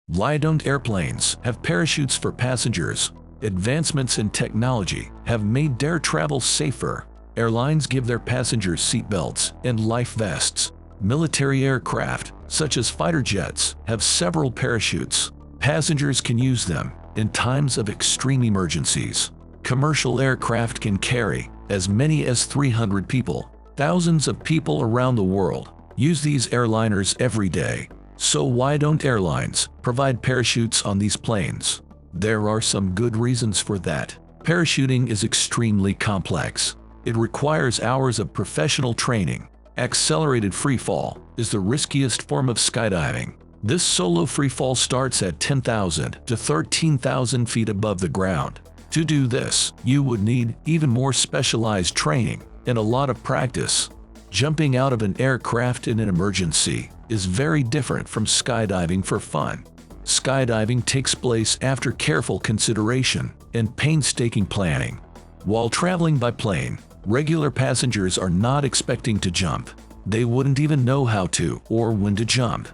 Why don't airplanes have parachutes for passengers? Advancements in technology have made air travel safer. Airlines give their passengers seatbelts and life vests. Military aircraft, such as fighter jets, have several parachutes. Passengers can use them in times of extreme emergencies. Commercial aircraft can carry as many as 300 people. Thousands of people around the world use these airliners every day. So why don't airlines provide parachutes on these planes? There are some good reasons for that. Parachuting is extremely complex. It requires hours of professional training. Accelerated freefall is the riskiest form of skydiving. This solo freefall starts at 10,000 to 13,000 feet above the ground. To do this, you would need even more specialized training and a lot of practice. Jumping out of an aircraft in an emergency is very different from skydiving for fun. Skydiving takes place after careful consideration and painstaking planning. While traveling by plane, regular passengers are not expecting to jump. They wouldn't even know how to or when to jump.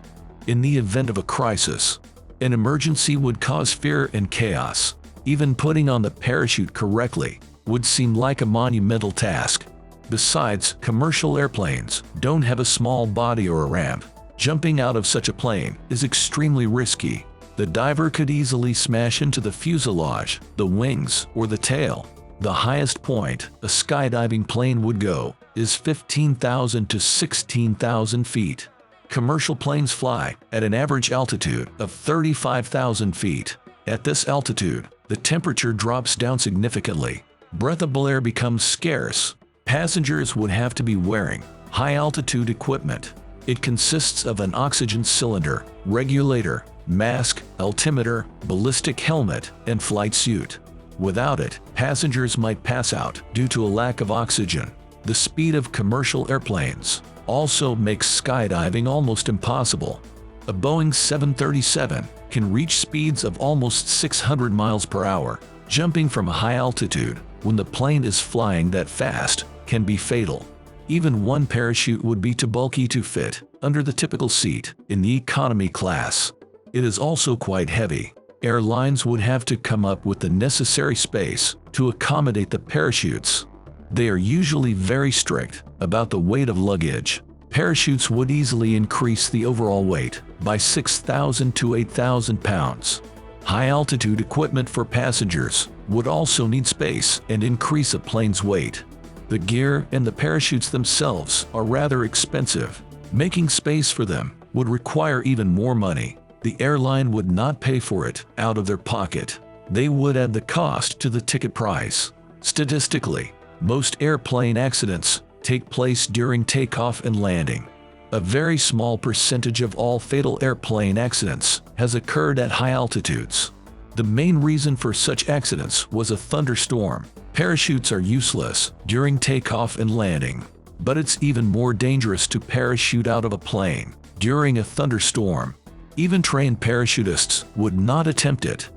In the event of a crisis, an emergency would cause fear and chaos. Even putting on the parachute correctly would seem like a monumental task. Besides, commercial airplanes don't have a small body or a ramp. Jumping out of such a plane is extremely risky. The diver could easily smash into the fuselage, the wings, or the tail. The highest point a skydiving plane would go is 15,000 to 16,000 feet. Commercial planes fly at an average altitude of 35,000 feet. At this altitude, the temperature drops down significantly. Breathable air becomes scarce. Passengers would have to be wearing high-altitude equipment. It consists of an oxygen cylinder, regulator, mask, altimeter, ballistic helmet, and flight suit. Without it, passengers might pass out due to a lack of oxygen. The speed of commercial airplanes also makes skydiving almost impossible. A Boeing 737 can reach speeds of almost 600 miles per hour. Jumping from a high altitude when the plane is flying that fast can be fatal. Even one parachute would be too bulky to fit under the typical seat in the economy class. It is also quite heavy. Airlines would have to come up with the necessary space to accommodate the parachutes. They are usually very strict about the weight of luggage. Parachutes would easily increase the overall weight by 6,000 to 8,000 pounds. High-altitude equipment for passengers would also need space and increase a plane's weight. The gear and the parachutes themselves are rather expensive. Making space for them would require even more money. The airline would not pay for it out of their pocket. They would add the cost to the ticket price. Statistically, most airplane accidents take place during takeoff and landing. A very small percentage of all fatal airplane accidents has occurred at high altitudes. The main reason for such accidents was a thunderstorm. Parachutes are useless during takeoff and landing, but it's even more dangerous to parachute out of a plane during a thunderstorm. Even trained parachutists would not attempt it.